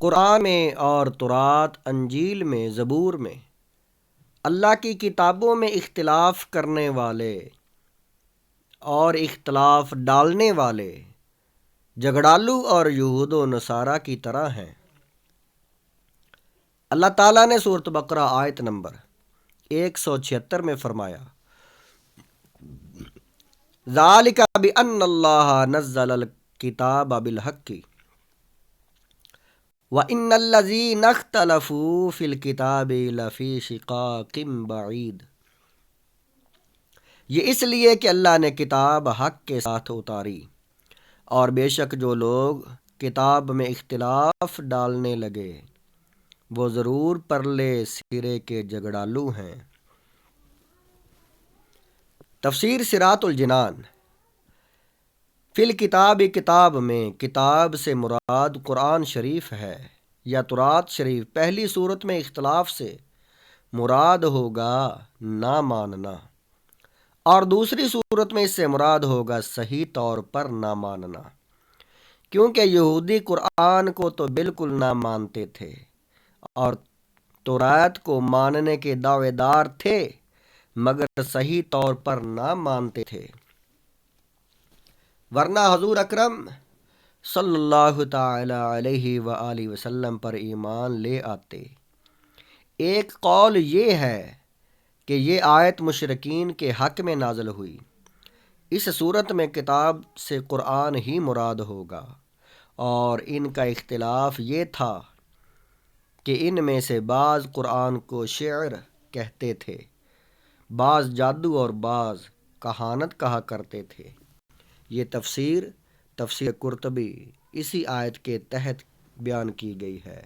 قرآن میں اور تورات، انجیل میں، زبور میں اللہ کی کتابوں میں اختلاف کرنے والے اور اختلاف ڈالنے والے جھگڑالو اور یہود و نصارہ کی طرح ہیں۔ اللہ تعالیٰ نے سورۃ بقرہ آیت نمبر 176 میں فرمایا، ذالک بأن اللہ نزل الکتاب بالحق وَإِنَّ الَّذِينَ اخْتَلَفُوا فِي الْكِتَابِ لَفِي شِقَاقٍ بَعِيدٍ۔ یہ اس لیے کہ اللہ نے کتاب حق کے ساتھ اتاری، اور بے شک جو لوگ کتاب میں اختلاف ڈالنے لگے وہ ضرور پرلے سرے کے جھگڑالو ہیں۔ تفسیر صراط الجنان۔ فی الکتاب، کتاب میں، کتاب سے مراد قرآن شریف ہے یا تورات شریف۔ پہلی صورت میں اختلاف سے مراد ہوگا نہ ماننا، اور دوسری صورت میں اس سے مراد ہوگا صحیح طور پر نہ ماننا، کیونکہ یہودی قرآن کو تو بالکل نہ مانتے تھے اور تورات کو ماننے کے دعوے دار تھے، مگر صحیح طور پر نہ مانتے تھے، ورنہ حضور اکرم صلی اللہ تعالی علیہ وآلہ وسلم پر ایمان لے آتے۔ ایک قول یہ ہے کہ یہ آیت مشرکین کے حق میں نازل ہوئی۔ اس صورت میں کتاب سے قرآن ہی مراد ہوگا، اور ان کا اختلاف یہ تھا کہ ان میں سے بعض قرآن کو شعر کہتے تھے، بعض جادو اور بعض کہانت کہا کرتے تھے۔ یہ تفسیر قرطبی اسی آیت کے تحت بیان کی گئی ہے۔